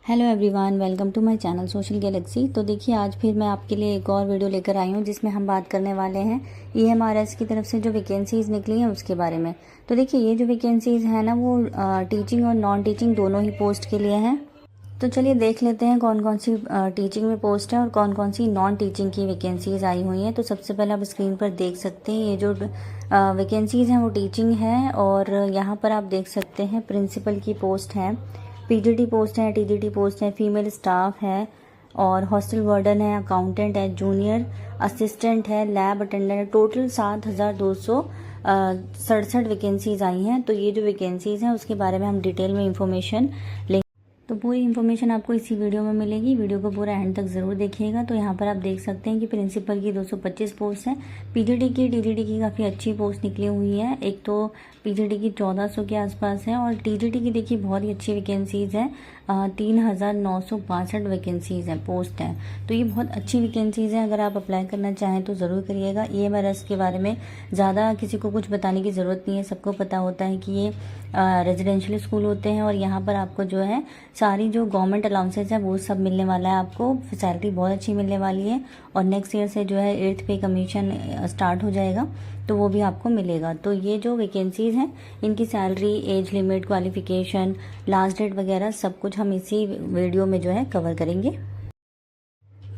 Hello everyone, welcome to my channel Social Galaxy. तो देखिए, आज फिर मैं आपके लिए एक और वीडियो लेकर आई हूँ जिसमें हम बात करने वाले हैं EMRS की तरफ से जो वैकेंसीज़ निकली हैं उसके बारे में। तो देखिए, ये जो वैकेंसीज़ हैं ना वो टीचिंग और नॉन टीचिंग दोनों ही पोस्ट के लिए हैं। तो चलिए देख लेते हैं कौन कौन सी टीचिंग में पोस्ट है और कौन कौन सी नॉन टीचिंग की वैकेंसीज़ आई हुई हैं। तो सबसे पहले आप स्क्रीन पर देख सकते हैं ये जो वैकेंसीज़ हैं वो टीचिंग है, और यहाँ पर आप देख सकते हैं प्रिंसिपल की पोस्ट है, PGT पोस्ट है, TGT पोस्ट है, फीमेल स्टाफ है, और हॉस्टल वार्डन है, अकाउंटेंट है, जूनियर असिस्टेंट है, लैब अटेंडेंट है। टोटल 7,267 वैकेंसीज आई हैं। तो ये जो वैकेंसीज हैं उसके बारे में हम डिटेल में इंफॉर्मेशन लेंगे। तो पूरी इन्फॉर्मेशन आपको इसी वीडियो में मिलेगी, वीडियो को पूरा एंड तक ज़रूर देखिएगा। तो यहाँ पर आप देख सकते हैं कि प्रिंसिपल की 225 पोस्ट है, PGT की TGT की काफ़ी अच्छी पोस्ट निकली हुई है। एक तो PGT की 1400 के आसपास है, और TGT की देखिए बहुत ही अच्छी वैकेंसीज़ है, 3,962 वैकेंसीज़ हैं, पोस्ट हैं। तो ये बहुत अच्छी वैकेंसीज़ हैं, अगर आप अप्लाई करना चाहें तो ज़रूर करिएगा। EMRS के बारे में ज़्यादा किसी को कुछ बताने की ज़रूरत नहीं है, सबको पता होता है कि ये रेजिडेंशियल स्कूल होते हैं, और यहाँ पर आपको जो है सारी जो गवर्नमेंट अलाउंसेस है वो सब मिलने वाला है, आपको फैसिलिटी बहुत अच्छी मिलने वाली है। और नेक्स्ट ईयर से जो है 8th पे कमीशन स्टार्ट हो जाएगा, तो वो भी आपको मिलेगा। तो ये जो वैकेंसीज़ हैं इनकी salary, age limit, qualification, last date वगैरह सब कुछ हम इसी वीडियो में जो है कवर करेंगे।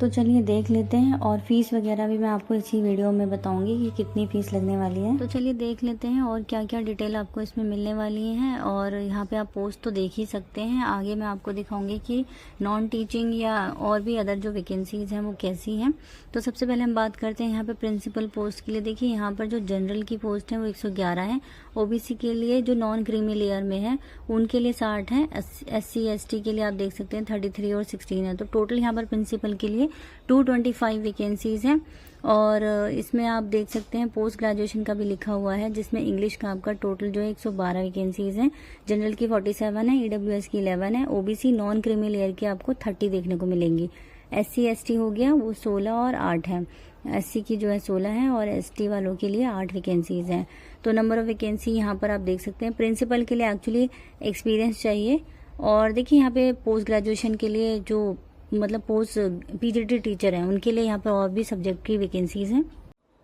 तो चलिए देख लेते हैं, और फीस वगैरह भी मैं आपको इसी वीडियो में बताऊंगी कि कितनी फ़ीस लगने वाली है। तो चलिए देख लेते हैं और क्या क्या डिटेल आपको इसमें मिलने वाली है। और यहाँ पे आप पोस्ट तो देख ही सकते हैं, आगे मैं आपको दिखाऊंगी कि नॉन टीचिंग या और भी अदर जो वैकेंसीज़ हैं वो कैसी हैं। तो सबसे पहले हम बात करते हैं यहाँ पे प्रिंसिपल पोस्ट के लिए। देखिए यहाँ पर जो जनरल की पोस्ट है वो 111 है, OBC के लिए जो नॉन क्रीमी लेयर में है उनके लिए 60 है, SC ST के लिए आप देख सकते हैं 33 और 16 है। तो टोटल यहाँ पर प्रिंसिपल के लिए 225 वैकेंसीज हैं। और इसमें आप देख सकते हैं पोस्ट ग्रेजुएशन का भी लिखा हुआ है, जिसमें इंग्लिश का आपका टोटल जो है 112 वैकेंसीज हैं, जनरल की 47 है, EWS की 11 है, OBC नॉन क्रीमी लेयर की आपको 30 देखने को मिलेंगी। SC ST हो गया वो 16 और 8 है, SC की जो है 16 है, और ST वालों के लिए 8 वैकेंसीज हैं। तो नंबर ऑफ वैकेंसी यहाँ पर आप देख सकते हैं। प्रिंसिपल के लिए एक्चुअली एक्सपीरियंस चाहिए, और देखिए यहाँ पे पोस्ट ग्रेजुएशन के लिए जो मतलब पोस्ट PGT टीचर हैं उनके लिए यहाँ पर और भी सब्जेक्ट की वैकेंसीज हैं।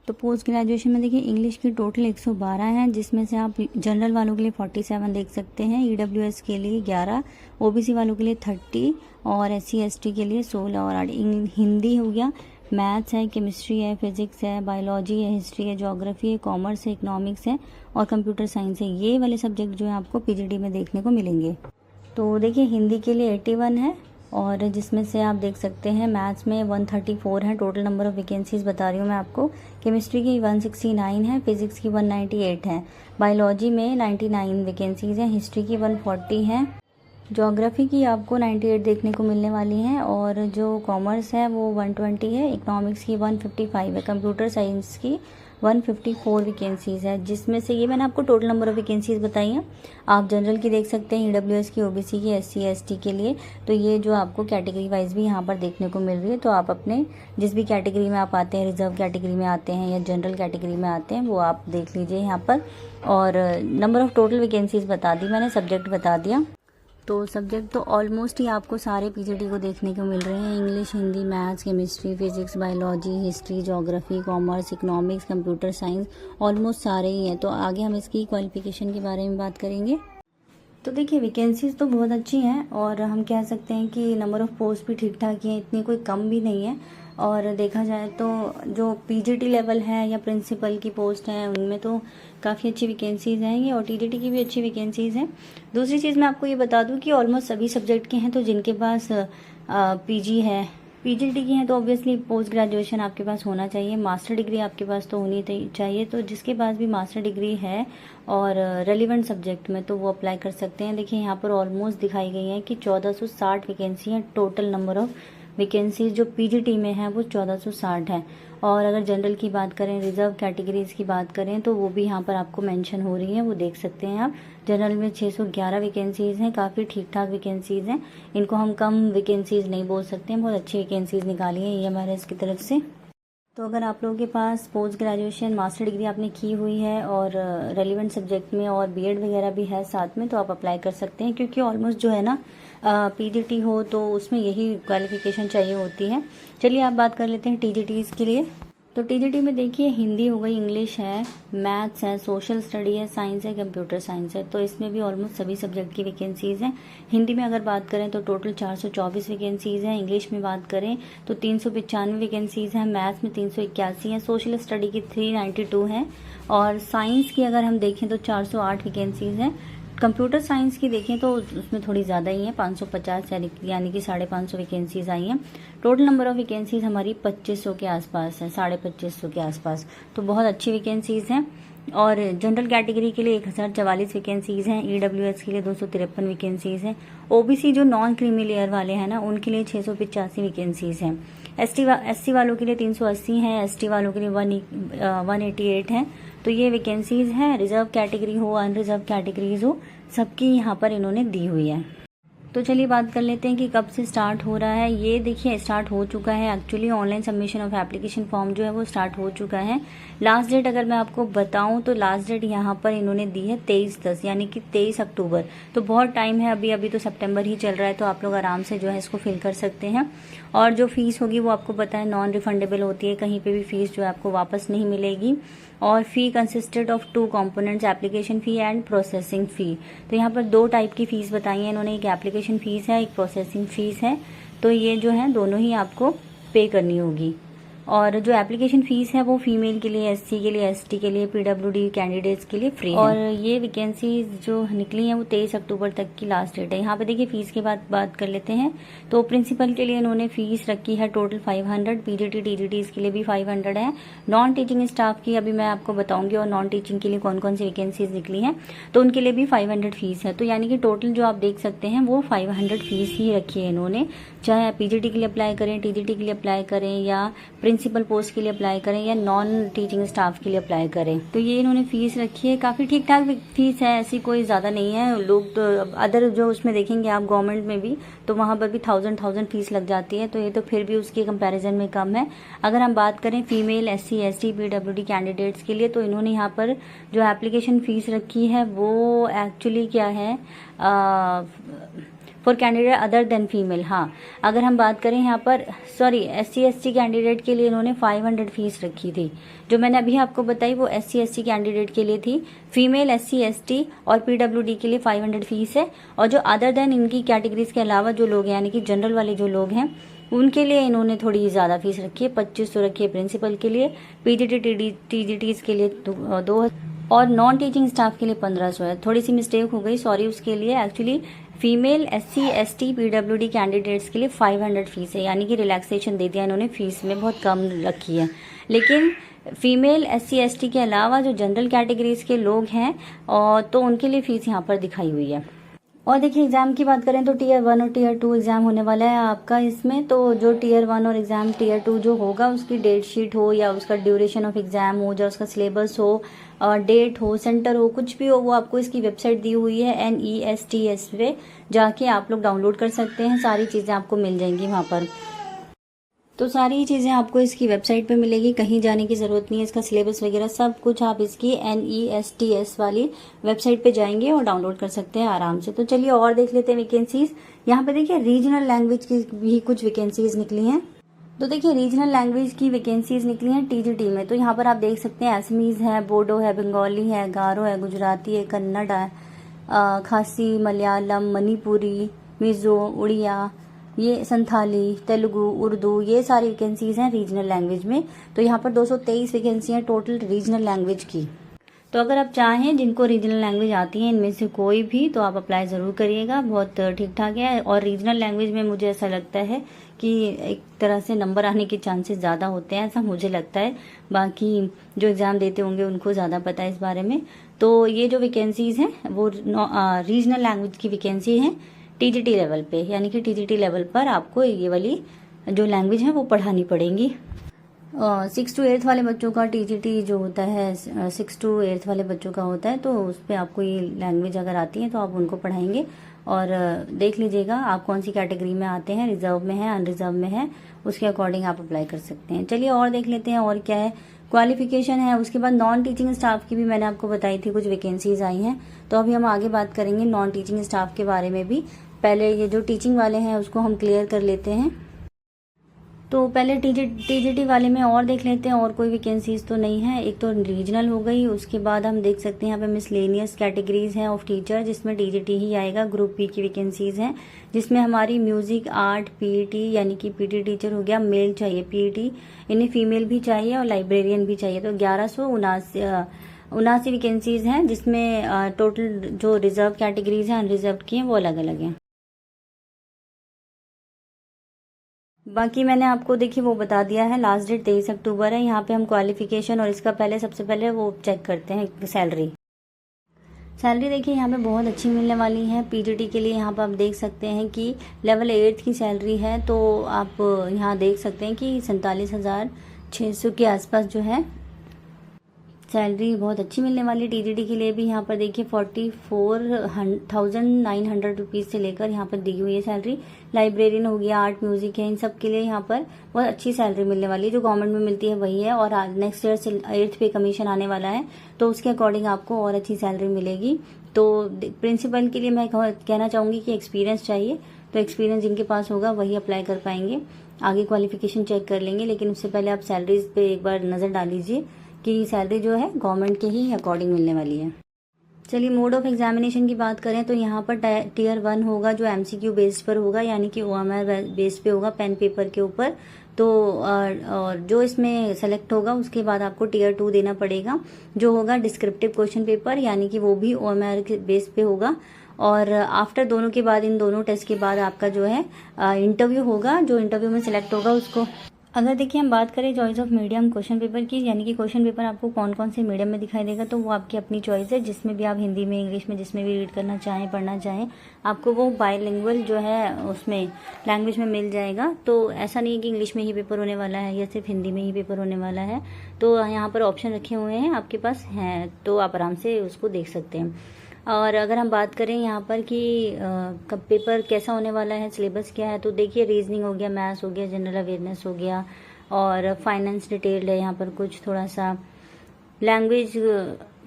तो पोस्ट ग्रेजुएशन में देखिए इंग्लिश की टोटल 112 हैं, जिसमें से आप जनरल वालों के लिए 47 देख सकते हैं, EWS के लिए 11, OBC वालों के लिए 30, और SC ST के लिए 16 और 8। हिंदी हो गया, मैथ्स है, केमिस्ट्री है, फिजिक्स है, बायोलॉजी है, हिस्ट्री है, ज्योग्राफी है, कॉमर्स है, इकोनॉमिक्स है, और कंप्यूटर साइंस है। ये वाले सब्जेक्ट जो है आपको PGT में देखने को मिलेंगे। तो देखिए हिंदी के लिए 81 है, और जिसमें से आप देख सकते हैं मैथ्स में 134 है, टोटल नंबर ऑफ वैकेंसीज बता रही हूँ मैं आपको। केमिस्ट्री की 169 है, फिजिक्स की 198 है, बायोलॉजी में 99 वैकेंसीज हैं, हिस्ट्री की 140 है, ज्योग्राफी की आपको 98 देखने को मिलने वाली हैं, और जो कॉमर्स है वो 120 है, इकोनॉमिक्स की 155 है, कंप्यूटर साइंस की 154 वैकेंसीज है, जिसमें से ये मैंने आपको टोटल नंबर ऑफ वैकेंसीज बताई हैं। आप जनरल की देख सकते हैं, EWS की, OBC की, SC ST के लिए। तो ये जो आपको कैटेगरी वाइज भी यहाँ पर देखने को मिल रही है, तो आप अपने जिस भी कैटेगरी में आप आते हैं, रिजर्व कैटेगरी में आते हैं या जनरल कैटेगरी में आते हैं, वो आप देख लीजिए यहाँ पर। और नंबर ऑफ टोटल वैकेंसीज बता दी मैंने, सब्जेक्ट बता दिया। तो सब्जेक्ट तो ऑलमोस्ट ही आपको सारे PGT को देखने को मिल रहे हैं, English, Hindi, maths, chemistry, physics, biology, history, geography, commerce, economics, computer science, almost सारे ही हैं। तो आगे हम इसकी क्वालिफिकेशन के बारे में बात करेंगे। तो देखिए वैकेंसीज तो बहुत अच्छी हैं, और हम कह सकते हैं कि नंबर ऑफ़ पोस्ट भी ठीक ठाक ही हैं, इतनी कोई कम भी नहीं है। और देखा जाए तो जो PGT लेवल है या प्रिंसिपल की पोस्ट हैं उनमें तो काफ़ी अच्छी वैकेंसीज़ हैं ये, और TGT की भी अच्छी वैकेंसीज़ हैं। दूसरी चीज़ मैं आपको ये बता दूं कि ऑलमोस्ट सभी सब्जेक्ट के हैं, तो जिनके पास PG है, PGT की हैं, तो ऑब्वियसली पोस्ट ग्रेजुएशन आपके पास होना चाहिए, मास्टर डिग्री आपके पास तो होनी चाहिए। तो जिसके पास भी मास्टर डिग्री है और रेलिवेंट सब्जेक्ट में, तो वो अप्लाई कर सकते हैं। देखिए यहाँ पर ऑलमोस्ट दिखाई गई है कि 1460 वैकेंसी हैं, टोटल नंबर ऑफ वैकेंसीज जो PGT में है वो 1460 है। और अगर जनरल की बात करें, रिजर्व कैटेगरीज की बात करें, तो वो भी यहाँ पर आपको मेंशन हो रही है, वो देख सकते हैं आप। जनरल में 611 वैकेंसीज हैं, काफ़ी ठीक ठाक वैकेंसीज हैं, इनको हम कम वैकेंसीज नहीं बोल सकते हैं, बहुत अच्छी वैकेंसीज निकाली हैं EMRS की तरफ से। तो अगर आप लोगों के पास पोस्ट ग्रेजुएशन मास्टर डिग्री आपने की हुई है और रेलिवेंट सब्जेक्ट में और बीएड वगैरह भी है साथ में, तो आप अप्लाई कर सकते हैं, क्योंकि ऑलमोस्ट जो है ना पीजीटी हो तो उसमें यही क्वालिफिकेशन चाहिए होती है। चलिए आप बात कर लेते हैं टीजीटीज़ के लिए। तो टीजीटी में देखिए हिंदी हो गई, इंग्लिश है, मैथ्स है, सोशल स्टडी है, साइंस है, कंप्यूटर साइंस है। तो इसमें भी ऑलमोस्ट सभी सब्जेक्ट की वैकेंसीज़ हैं। हिंदी में अगर बात करें तो टोटल 424 वैकेंसीज़ हैं। इंग्लिश में बात करें तो 395 वैकेंसीज़ हैं। मैथ्स में 381 हैं। सोशल स्टडी की 392 हैं। और साइंस की अगर हम देखें तो 408 वैकेंसीज़ हैं। कंप्यूटर साइंस की देखें तो उसमें थोड़ी ज़्यादा ही है, 550 यानी कि 550 वैकेंसीज आई हैं। टोटल नंबर ऑफ वैकेंसीज हमारी 2500 के आसपास है, 2550 के आसपास। तो बहुत अच्छी वैकेंसीज हैं। और जनरल कैटेगरी के लिए 1044 वैकेंसीज हैं। ईडब्ल्यूएस के लिए 253 वैकेंसीज हैं। ओबीसी जो नॉन क्रीमी लेयर वाले हैं ना, उनके लिए 685 वैकेंसीज हैं। एससी वालों के लिए 380 हैं। एसटी वालों के लिए 188 हैं। तो ये वैकेंसीज हैं। रिजर्व कैटेगरी हो, अनरिजर्व कैटेगरीज हो, सबकी यहाँ पर इन्होंने दी हुई है। तो चलिए बात कर लेते हैं कि कब से स्टार्ट हो रहा है। ये देखिए स्टार्ट हो चुका है actually. Online submission of application form जो है वो स्टार्ट हो चुका है। लास्ट डेट अगर मैं आपको बताऊं तो लास्ट डेट यहाँ पर इन्होंने दी है 23/10 यानी कि 23 अक्टूबर। तो बहुत टाइम है, अभी तो सितंबर ही चल रहा है। तो आप लोग आराम से जो है इसको फिल कर सकते हैं। और जो फीस होगी वो आपको पता है नॉन रिफंडेबल होती है, कहीं पे भी फीस जो है आपको वापस नहीं मिलेगी। और fee consisted of 2 components, application fee and processing fee. तो यहाँ पर 2 टाइप की फीस बताई है इन्होंने, एक एप्लीकेशन फीस है, एक प्रोसेसिंग फीस है। तो ये जो है दोनों ही आपको पे करनी होगी। और जो एप्लीकेशन फीस है वो फीमेल के लिए, एससी के लिए, एसटी के लिए, पीडब्ल्यूडी कैंडिडेट्स के लिए फ्री है। और ये वैकेंसीज जो निकली हैं वो 23 अक्टूबर तक की लास्ट डेट है। यहाँ पे देखिए फीस के बाद बात कर लेते हैं। तो प्रिंसिपल के लिए इन्होंने फीस रखी है टोटल 500, पीजीटी टीजीटीज के लिए भी 500 है। नॉन टीचिंग स्टाफ की अभी मैं आपको बताऊंगी और नॉन टीचिंग के लिए कौन कौन सी वैकेंसीज निकली हैं, तो उनके लिए भी 500 फीस है। तो यानी कि टोटल जो आप देख सकते हैं वो 500 फीस ही रखी है इन्होंने। चाहे पीजीटी के लिए अप्लाई करें, टीजीटी के लिए अप्लाई करें, या प्रिंसिपल पोस्ट के लिए अप्लाई करें, या नॉन टीचिंग स्टाफ के लिए अप्लाई करें, तो ये इन्होंने फीस रखी है। काफ़ी ठीक ठाक फीस है, ऐसी कोई ज़्यादा नहीं है। लोग तो अदर जो उसमें देखेंगे आप गवर्नमेंट में भी, तो वहाँ पर भी 1000 फीस लग जाती है। तो ये तो फिर भी उसके कंपैरिजन में कम है। अगर हम बात करें female SC ST PWD candidates के लिए, तो इन्होंने यहाँ पर जो एप्लीकेशन फीस रखी है वो एक्चुअली क्या है, for candidate other than female. हाँ, अगर हम बात करें यहाँ पर एससी एसटी कैंडिडेट के लिए इन्होंने 500 फीस रखी थी। जो मैंने अभी आपको बताई वो एससी एसटी कैंडिडेट के लिए थी। फीमेल एससी एसटी और पीडब्ल्यूडी के लिए 500 फीस है। और जो अदर देन इनकी कैटेगरीज के अलावा जो लोग हैं, यानी कि जनरल वाले जो लोग हैं, उनके लिए इन्होंने थोड़ी ज़्यादा फीस रखी है, 2500 रखी है प्रिंसिपल के लिए, पीजीटी टीजीटीज के लिए 2 और नॉन टीचिंग स्टाफ के लिए 1500 है। थोड़ी सी मिस्टेक हो गई, सॉरी उसके लिए। Actually female SC ST PWD candidates के लिए 500 फीस है, यानी कि रिलैक्सेशन दे दिया इन्होंने, फीस में बहुत कम रखी है। लेकिन फीमेल एससी एसटी के अलावा जो जनरल कैटेगरीज के लोग हैं और तो उनके लिए फीस यहाँ पर दिखाई हुई है। और देखिए एग्जाम की बात करें तो टीयर 1 और टीयर 2 एग्जाम होने वाला है आपका इसमें। तो जो टीयर 1 और एग्जाम टीयर 2 जो होगा, उसकी डेट शीट हो या उसका ड्यूरेशन ऑफ एग्जाम हो, या उसका सिलेबस हो, डेट हो, सेंटर हो, कुछ भी हो, वो आपको इसकी वेबसाइट दी हुई है NESTS पे जाके आप लोग डाउनलोड कर सकते हैं। सारी चीज़ें आपको मिल जाएंगी वहाँ पर। तो सारी चीज़ें आपको इसकी वेबसाइट पे मिलेगी, कहीं जाने की ज़रूरत नहीं है। इसका सिलेबस वगैरह सब कुछ आप इसकी NESTS वाली वेबसाइट पे जाएंगे और डाउनलोड कर सकते हैं आराम से। तो चलिए और देख लेते हैं वैकेंसीज। यहाँ पे देखिए रीजनल लैंग्वेज की भी कुछ वैकेंसीज निकली हैं। तो देखिए रीजनल लैंग्वेज की वैकेंसीज निकली हैं टीजीटी में। तो यहाँ पर आप देख सकते हैं असमीज है, बोडो है, बंगाली है, गारो है, गुजराती है, कन्नड़ है, खासी, मलयालम, मणिपुरी, मिजो, उड़िया, ये संथाली, तेलुगु, उर्दू, ये सारी वैकेंसीज हैं रीजनल लैंग्वेज में। तो यहाँ पर 223 वैकेंसी हैं टोटल रीजनल लैंग्वेज की। तो अगर आप चाहें जिनको रीजनल लैंग्वेज आती है इनमें से कोई भी, तो आप अप्लाई ज़रूर करिएगा, बहुत ठीक ठाक है। और रीजनल लैंग्वेज में मुझे ऐसा लगता है कि एक तरह से नंबर आने के चांसेस ज़्यादा होते हैं, ऐसा मुझे लगता है। बाकी जो एग्ज़ाम देते होंगे उनको ज़्यादा पता है इस बारे में। तो ये जो वैकेंसीज़ हैं वो रीजनल लैंग्वेज की वैकेंसी हैं टीजीटी लेवल पे, यानी कि टीजीटी लेवल पर आपको ये वाली जो लैंग्वेज है वो पढ़ानी पड़ेंगी। 6 to 8 वाले बच्चों का टीजीटी जो होता है 6 to 8 वाले बच्चों का होता है, तो उस पर आपको ये लैंग्वेज अगर आती है तो आप उनको पढ़ाएंगे। और देख लीजिएगा आप कौन सी कैटेगरी में आते हैं, रिजर्व में है, अनरिजर्व में है, उसके अकॉर्डिंग आप अप्लाई कर सकते हैं। चलिए और देख लेते हैं और क्या है। क्वालिफिकेशन है, उसके बाद नॉन टीचिंग स्टाफ की भी मैंने आपको बताई थी, कुछ वैकेंसीज आई हैं। तो अभी हम आगे बात करेंगे नॉन टीचिंग स्टाफ के बारे में भी। पहले ये जो टीचिंग वाले हैं उसको हम क्लियर कर लेते हैं। तो पहले टीजीटी वाले में और देख लेते हैं, और कोई वैकेंसीज तो नहीं है। एक तो रीजनल हो गई, उसके बाद हम देख सकते हैं यहाँ पे मिसलेनियस कैटेगरीज हैं ऑफ टीचर, जिसमें टीजीटी ही आएगा। ग्रुप बी की वैकेंसीज हैं, जिसमें हमारी म्यूजिक, आर्ट, पीईटी यानी कि पीटी टीचर हो गया, मेल चाहिए पीईटी, इन्हें फीमेल भी चाहिए और लाइब्रेरियन भी चाहिए। तो 1179 वैकेंसीज हैं, जिसमें टोटल जो रिजर्व कैटेगरीज हैं, अनरिजर्व की हैं, वो अलग अलग हैं। बाकी मैंने आपको देखिए वो बता दिया है, लास्ट डेट 23 अक्टूबर है। यहाँ पे हम क्वालिफिकेशन और इसका पहले सबसे पहले वो चेक करते हैं सैलरी। सैलरी देखिए यहाँ पे बहुत अच्छी मिलने वाली है पीजीटी के लिए। यहाँ पर आप देख सकते हैं कि लेवल 8 की सैलरी है, तो आप यहाँ देख सकते हैं कि 47,600 के आसपास जो है सैलरी बहुत अच्छी मिलने वाली है। टीजीटी के लिए भी यहाँ पर देखिए 44,900 रुपीज़ से लेकर यहाँ पर दी हुई है सैलरी। लाइब्रेरियन हो गया, आर्ट, म्यूजिक है, इन सब के लिए यहाँ पर बहुत अच्छी सैलरी मिलने वाली है। जो गवर्नमेंट में मिलती है वही है, और नेक्स्ट ईयर से 8th पे कमीशन आने वाला है, तो उसके अकॉर्डिंग आपको और अच्छी सैलरी मिलेगी। तो प्रिंसिपल के लिए मैं कहना चाहूँगी कि एक्सपीरियंस चाहिए, तो एक्सपीरियंस जिनके पास होगा वही अप्लाई कर पाएंगे। आगे क्वालिफिकेशन चेक कर लेंगे, लेकिन उससे पहले आप सैलरीज पे एक बार नज़र डाल लीजिए कि सैलरी जो है गवर्नमेंट के ही अकॉर्डिंग मिलने वाली है। चलिए मोड ऑफ एग्जामिनेशन की बात करें तो यहाँ पर टीयर 1 होगा, जो एमसीक्यू बेस्ड पर होगा, यानी कि ओएमआर बेस्ड पे होगा, पेन पेपर के ऊपर। तो और जो इसमें सेलेक्ट होगा उसके बाद आपको टीयर 2 देना पड़ेगा, जो होगा डिस्क्रिप्टिव क्वेश्चन पेपर, यानी कि वो भी ओएमआर के बेस पे होगा। और आफ्टर दोनों के बाद, इन दोनों टेस्ट के बाद आपका जो है इंटरव्यू होगा। जो इंटरव्यू में सिलेक्ट होगा उसको, अगर देखिए हम बात करें choice of medium question paper की, यानी कि क्वेश्चन पेपर आपको कौन कौन से मीडियम में दिखाई देगा, तो वो आपकी अपनी चॉइस है। जिसमें भी आप हिंदी में, इंग्लिश में, जिसमें भी रीड करना चाहें, पढ़ना चाहें, आपको वो बायलिंगुअल जो है उसमें लैंग्वेज में मिल जाएगा। तो ऐसा नहीं है कि इंग्लिश में ही पेपर होने वाला है या सिर्फ हिंदी में ही पेपर होने वाला है। तो यहाँ पर ऑप्शन रखे हुए हैं आपके पास हैं, तो आप आराम से उसको देख सकते हैं। और अगर हम बात करें यहाँ पर कि कब पेपर कैसा होने वाला है, सिलेबस क्या है, तो देखिए रीजनिंग हो गया, मैथ्स हो गया, जनरल अवेयरनेस हो गया, और फाइनेंस डिटेल्ड है यहाँ पर कुछ थोड़ा सा, लैंग्वेज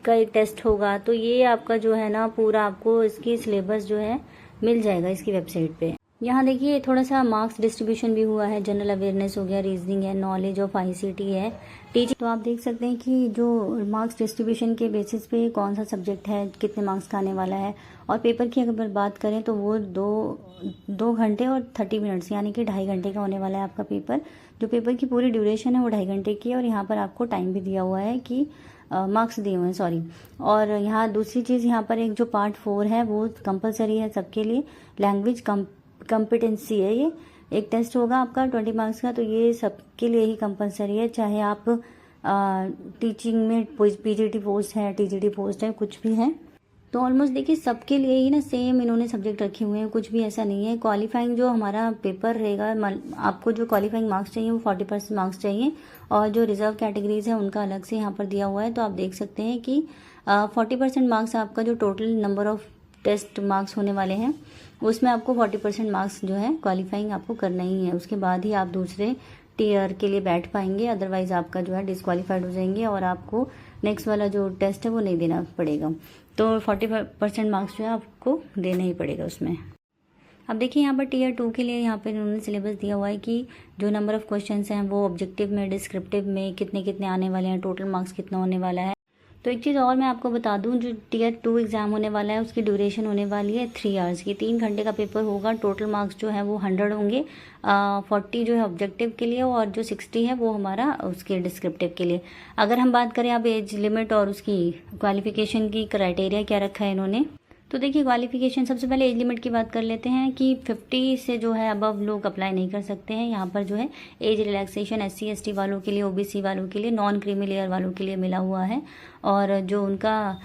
का एक टेस्ट होगा। तो ये आपका जो है ना पूरा आपको इसकी सिलेबस जो है मिल जाएगा इसकी वेबसाइट पे। यहाँ देखिए थोड़ा सा मार्क्स डिस्ट्रीब्यूशन भी हुआ है, जनरल अवेयरनेस हो गया, रीजनिंग है, नॉलेज ऑफ आईसीटी है, टीचिंग। तो आप देख सकते हैं कि जो मार्क्स डिस्ट्रीब्यूशन के बेसिस पे कौन सा सब्जेक्ट है, कितने मार्क्स का आने वाला है। और पेपर की अगर बात करें तो वो दो घंटे और 30 मिनट्स, यानी कि 2.5 घंटे का होने वाला है आपका पेपर। जो पेपर की पूरी ड्यूरेशन है वो 2.5 घंटे की है, और यहाँ पर आपको टाइम भी दिया हुआ है कि मार्क्स दिए हुए हैं, सॉरी। और यहाँ दूसरी चीज़, यहाँ पर एक जो पार्ट 4 है वो कंपलसरी है सबके लिए, लैंग्वेज कॉम्पिटेंसी है। ये एक टेस्ट होगा आपका 20 मार्क्स का, तो ये सबके लिए ही कंपलसरी है, चाहे आप टीचिंग में पीजीटी पोस्ट है, टीजीटी पोस्ट है, कुछ भी है। तो ऑलमोस्ट देखिए सबके लिए ही ना सेम इन्होंने सब्जेक्ट रखे हुए हैं, कुछ भी ऐसा नहीं है। क्वालिफाइंग जो हमारा पेपर रहेगा, आपको जो क्वालिफाइंग मार्क्स चाहिए वो 40% मार्क्स चाहिए, और जो रिजर्व कैटेगरीज है उनका अलग से यहाँ पर दिया हुआ है। तो आप देख सकते हैं कि 40% मार्क्स आपका जो total number of test marks होने वाले हैं उसमें आपको 40% मार्क्स जो है क्वालिफाइंग आपको करना ही है। उसके बाद ही आप दूसरे टीयर के लिए बैठ पाएंगे, अदरवाइज आपका जो है डिस्क्वालीफाइड हो जाएंगे और आपको नेक्स्ट वाला जो टेस्ट है वो नहीं देना पड़ेगा। तो 40% मार्क्स जो है आपको देना ही पड़ेगा उसमें। अब देखिए यहाँ पर टीयर 2 के लिए यहाँ पर उन्होंने सिलेबस दिया हुआ है कि जो नंबर ऑफ क्वेश्चंस हैं वो ऑब्जेक्टिव में, डिस्क्रिप्टिव में कितने कितने आने वाले हैं, टोटल मार्क्स कितना होने वाला है। तो एक चीज़ और मैं आपको बता दूं, जो टीयर 2 एग्ज़ाम होने वाला है उसकी ड्यूरेशन होने वाली है 3 आवर्स की, 3 घंटे का पेपर होगा। टोटल मार्क्स जो है वो 100 होंगे, 40 जो है ऑब्जेक्टिव के लिए और जो 60 है वो हमारा उसके डिस्क्रिप्टिव के लिए। अगर हम बात करें अब एज लिमिट और उसकी क्वालिफिकेशन की क्राइटेरिया क्या रखा है इन्होंने, तो देखिए क्वालिफिकेशन सबसे पहले एज लिमिट की बात कर लेते हैं कि 50 से जो है अबव लोग अप्लाई नहीं कर सकते हैं। यहाँ पर जो है एज रिलैक्सेशन SC ST वालों के लिए, OBC वालों के लिए, नॉन क्रीमी लेयर वालों के लिए मिला हुआ है, और जो उनका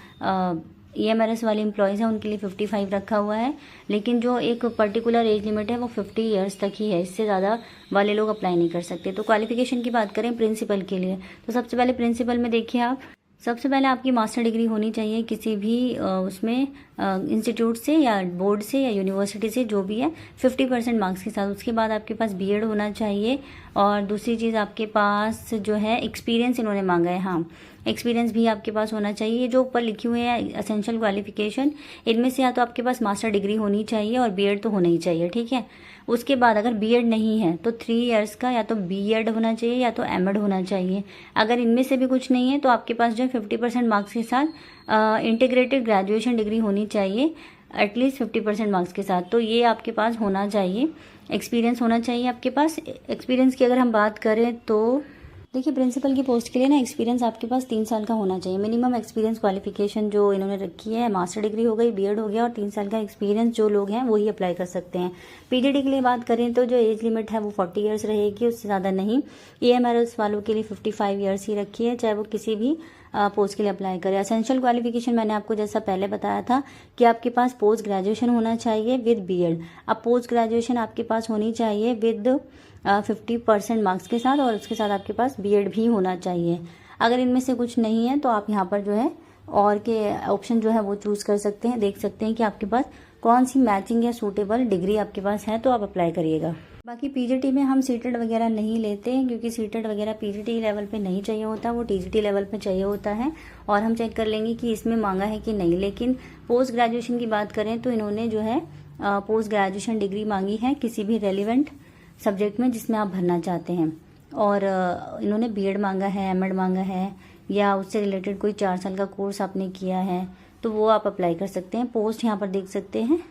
EMRS वाले एम्प्लॉयज़ हैं उनके लिए 55 रखा हुआ है। लेकिन जो एक पर्टिकुलर एज लिमिट है वो 50 ईयर्स तक ही है, इससे ज़्यादा वाले लोग अप्लाई नहीं कर सकते। तो क्वालिफिकेशन की बात करें प्रिंसिपल के लिए, तो सबसे पहले प्रिंसिपल में देखिए आप सबसे पहले आपकी मास्टर डिग्री होनी चाहिए किसी भी उसमें इंस्टीट्यूट से या बोर्ड से या यूनिवर्सिटी से, जो भी है, 50% मार्क्स के साथ। उसके बाद आपके पास बीएड होना चाहिए। और दूसरी चीज़, आपके पास जो है एक्सपीरियंस इन्होंने मांगा है, हाँ, एक्सपीरियंस भी आपके पास होना चाहिए। जो ऊपर लिखे हुए हैं एसेंशियल क्वालिफिकेशन, इनमें से या तो आपके पास मास्टर डिग्री होनी चाहिए और बीएड तो होना ही चाहिए, ठीक है। उसके बाद अगर बीएड नहीं है तो 3 इयर्स का या तो बीएड होना चाहिए या तो एमएड होना चाहिए। अगर इनमें से भी कुछ नहीं है तो आपके पास जो है 50% मार्क्स के साथ इंटीग्रेटेड ग्रेजुएशन डिग्री होनी चाहिए, एटलीस्ट 50% मार्क्स के साथ। तो ये आपके पास होना चाहिए। एक्सपीरियंस होना चाहिए आपके पास। एक्सपीरियंस की अगर हम बात करें तो देखिए, प्रिंसिपल की पोस्ट के लिए ना एक्सपीरियंस आपके पास 3 साल का होना चाहिए। मिनिमम एक्सपीरियंस क्वालिफिकेशन जो इन्होंने रखी है, मास्टर डिग्री हो गई, बीएड हो गया, और 3 साल का एक्सपीरियंस जो लोग हैं वही अप्लाई कर सकते हैं। पीजीडी के लिए बात करें तो जो एज लिमिट है वो 40 ईयर्स रहेगी, उससे ज़्यादा नहीं। EMRS वालों के लिए 55 ईयर्स ही रखी है, चाहे वो किसी भी पोस्ट के लिए अप्लाई करें। एसेंशियल क्वालिफिकेशन मैंने आपको जैसा पहले बताया था कि आपके पास पोस्ट ग्रेजुएशन होना चाहिए विद बीएड। अब पोस्ट ग्रेजुएशन आपके पास होनी चाहिए विद 50% मार्क्स के साथ, और उसके साथ आपके पास बीएड भी होना चाहिए। अगर इनमें से कुछ नहीं है तो आप यहाँ पर जो है और के ऑप्शन जो है वो चूज़ कर सकते हैं। देख सकते हैं कि आपके पास कौन सी मैचिंग या सूटेबल डिग्री आपके पास है, तो आप अप्लाई करिएगा। बाकी पीजीटी में हम सीटेड वगैरह नहीं लेते हैं, क्योंकि सीटेड वगैरह पीजीटी लेवल पे नहीं चाहिए होता, वो टीजीटी लेवल पे चाहिए होता है। और हम चेक कर लेंगे कि इसमें मांगा है कि नहीं। लेकिन पोस्ट ग्रेजुएशन की बात करें तो इन्होंने जो है पोस्ट ग्रेजुएशन डिग्री मांगी है किसी भी रेलिवेंट सब्जेक्ट में जिसमें आप भरना चाहते हैं। और इन्होंने बीएड मांगा है, एमएड मांगा है, या उससे रिलेटेड कोई 4 साल का कोर्स आपने किया है, तो वो आप अप्लाई कर सकते हैं। पोस्ट यहाँ पर देख सकते हैं,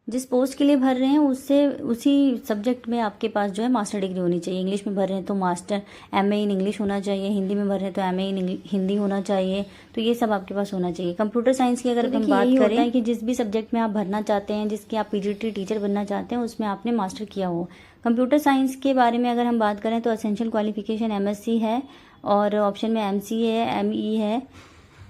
जिस पोस्ट के लिए भर रहे हैं उससे उसी सब्जेक्ट में आपके पास जो है मास्टर डिग्री होनी चाहिए। इंग्लिश में भर रहे हैं तो मास्टर एमए इन इंग्लिश होना चाहिए, हिंदी में भर रहे हैं तो एमए इन हिंदी होना चाहिए। तो ये सब आपके पास होना चाहिए। कंप्यूटर साइंस की अगर हम बात करें कि जिस भी सब्जेक्ट में आप भरना चाहते हैं, जिसकी आप पीजीटी टीचर बनना चाहते हैं, उसमें आपने मास्टर किया हो। कंप्यूटर साइंस के बारे में अगर हम बात करें तो एसेंशियल क्वालिफिकेशन एमएससी है, और ऑप्शन में एमसीए है, एमई है,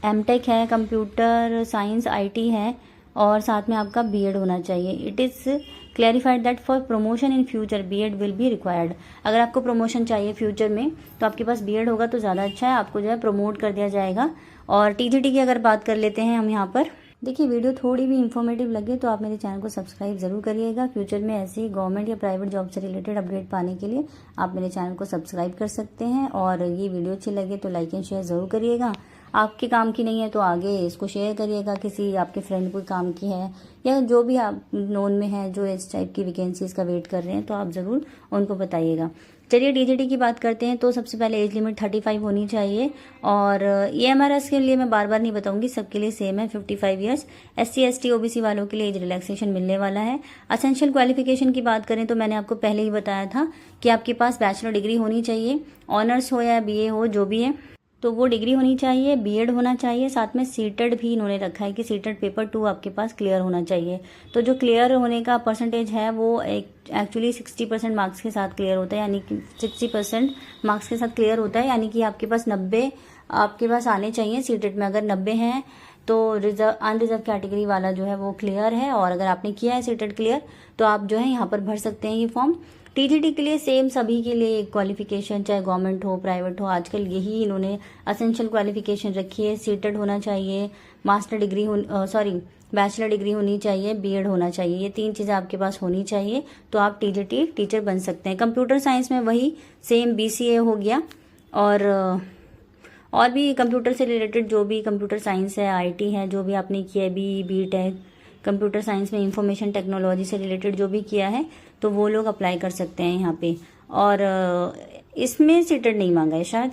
एमटेक है, कंप्यूटर साइंस आईटी है, और साथ में आपका बीएड होना चाहिए। It is clarified that for promotion in future BEd will be required. अगर आपको प्रमोशन चाहिए फ्यूचर में तो आपके पास बीएड होगा तो ज़्यादा अच्छा है, आपको जो है प्रमोट कर दिया जाएगा। और टीजीटी की अगर बात कर लेते हैं हम यहाँ पर, देखिए वीडियो थोड़ी भी इन्फॉर्मेटिव लगे तो आप मेरे चैनल को सब्सक्राइब जरूर करिएगा। फ्यूचर में ऐसे ही गवर्नमेंट या प्राइवेट जॉब से रिलेटेड अपडेट पाने के लिए आप मेरे चैनल को सब्सक्राइब कर सकते हैं। और ये वीडियो अच्छी लगे तो लाइक एंड शेयर ज़रूर करिएगा। आपके काम की नहीं है तो आगे इसको शेयर करिएगा, किसी आपके फ्रेंड को काम की है, या जो भी आप नोन में है जो इस टाइप की वैकेंसीज का वेट कर रहे हैं, तो आप ज़रूर उनको बताइएगा। चलिए टीजीटी की बात करते हैं। तो सबसे पहले एज लिमिट 35 होनी चाहिए, और EMRS के लिए मैं बार बार नहीं बताऊंगी, सबके लिए सेम है 55 ईयर्स। SC ST OBC वालों के लिए एज रिलैक्सेशन मिलने वाला है। एसेंशियल क्वालिफिकेशन की बात करें तो मैंने आपको पहले ही बताया था कि आपके पास बैचलर डिग्री होनी चाहिए, ऑनर्स हो या BA हो, जो भी है, तो वो डिग्री होनी चाहिए। बीएड होना चाहिए, साथ में सीटेड भी इन्होंने रखा है कि सीटेड पेपर 2 आपके पास क्लियर होना चाहिए। तो जो क्लियर होने का परसेंटेज है वो एक्चुअली 60% मार्क्स के साथ क्लियर होता है, यानी कि 60% मार्क्स के साथ क्लियर होता है, यानी कि आपके पास 90 आपके पास आने चाहिए सीटेड में। अगर 90 हैं तो अनरिजर्व कैटेगरी वाला जो है वो क्लियर है, और अगर आपने किया है सीटेड क्लियर तो आप जो है यहाँ पर भर सकते हैं ये फॉर्म। टीजीटी के लिए सेम सभी के लिए क्वालिफिकेशन, चाहे गवर्नमेंट हो प्राइवेट हो, आजकल यही इन्होंने एसेंशियल क्वालिफिकेशन रखी है। सीटेड होना चाहिए, मास्टर डिग्री बैचलर डिग्री होनी चाहिए, बीएड होना चाहिए। ये 3 चीज़ें आपके पास होनी चाहिए तो आप टीजीटी टीचर बन सकते हैं। कंप्यूटर साइंस में वही सेम BCA हो गया, और भी कंप्यूटर से रिलेटेड जो भी कंप्यूटर साइंस है, IT है, जो भी आपने किया है, BE BTech, कंप्यूटर साइंस में इंफॉर्मेशन टेक्नोलॉजी से रिलेटेड जो भी किया है, तो वो लोग अप्लाई कर सकते हैं यहाँ पे। और इसमें सीटेड नहीं मांगा है शायद।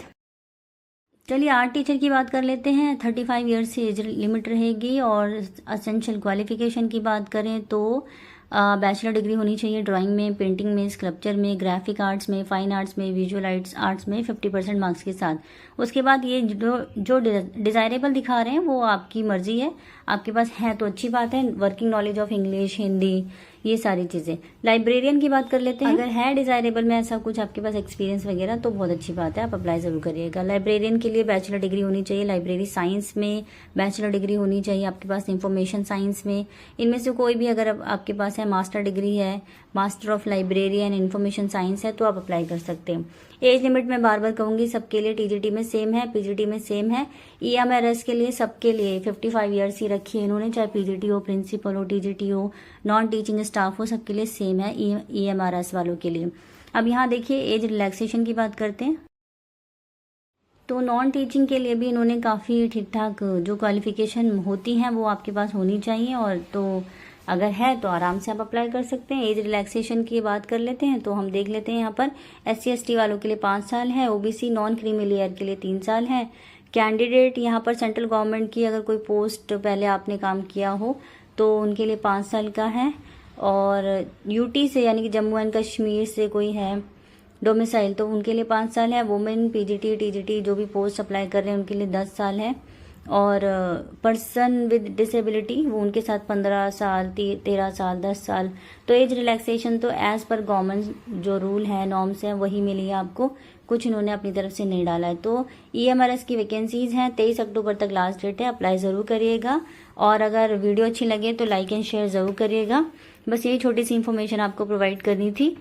चलिए आर्ट टीचर की बात कर लेते हैं। 35 ईयर्स से एज लिमिट रहेगी। और एसेंशियल क्वालिफिकेशन की बात करें तो बैचलर डिग्री होनी चाहिए ड्राइंग में, पेंटिंग में, स्कल्पचर में, ग्राफिक आर्ट्स में, फाइन आर्ट्स में, विजुअल आर्ट्स में 50% मार्क्स के साथ। उसके बाद ये जो डिज़ायरेबल दिखा रहे हैं वो आपकी मर्जी है, आपके पास है तो अच्छी बात है। Working knowledge of English, Hindi, ये सारी चीज़ें। लाइब्रेरियन की बात कर लेते हैं। अगर है डिजायरेबल में ऐसा कुछ आपके पास एक्सपीरियंस वगैरह तो बहुत अच्छी बात है, आप अप्लाई ज़रूर करिएगा। लाइब्रेरियन के लिए बैचलर डिग्री होनी चाहिए, लाइब्रेरी साइंस में बैचलर डिग्री होनी चाहिए आपके पास, इंफॉर्मेशन साइंस में, इनमें से कोई भी अगर आपके पास है, मास्टर डिग्री है, master of librarian information science है तो आप अप्लाई कर सकते हैं। एज लिमिट मैं बार बार कहूंगी सबके लिए, टीजीटी में सेम है, पीजीटी में सेम है, ईएमआरएस के लिए सबके लिए 55 ईयर्स ही रखी है इन्होंने, चाहे पीजीटी हो, प्रिंसिपल हो, टीजीटी हो, नॉन टीचिंग स्टाफ हो, सबके लिए सेम है ईएमआरएस वालों के लिए। अब यहाँ देखिए एज रिलैक्सेशन की बात करते हैं। तो नॉन टीचिंग के लिए भी इन्होंने काफ़ी ठीक ठाक जो क्वालिफिकेशन होती हैं वो आपके पास होनी चाहिए, और तो अगर है तो आराम से आप अप्लाई कर सकते हैं। एज रिलैक्सेशन की बात कर लेते हैं तो हम देख लेते हैं यहाँ पर SC/ST वालों के लिए 5 साल है, OBC नॉन क्रीमी लेयर के लिए 3 साल है। कैंडिडेट यहाँ पर सेंट्रल गवर्नमेंट की अगर कोई पोस्ट पहले आपने काम किया हो तो उनके लिए 5 साल का है, और यूटी से यानी कि जम्मू एंड कश्मीर से कोई है डोमिसाइल तो उनके लिए 5 साल है। वुमेन पीजीटी टीजीटी जो भी पोस्ट अप्लाई कर रहे हैं उनके लिए 10 साल है, और पर्सन विद डिसेबिलिटी वो उनके साथ 15 साल 13 साल 10 साल। तो एज रिलैक्सेशन तो एज पर गवर्नमेंट जो रूल है नॉर्म्स है वही मिली है आपको, कुछ इन्होंने अपनी तरफ से नहीं डाला है। तो ईएमआरएस की वैकेंसीज हैं, 23 अक्टूबर तक लास्ट डेट है, अप्लाई ज़रूर करिएगा। और अगर वीडियो अच्छी लगे तो लाइक एंड शेयर ज़रूर करिएगा। बस यही छोटी सी इन्फॉर्मेशन आपको प्रोवाइड करनी थी।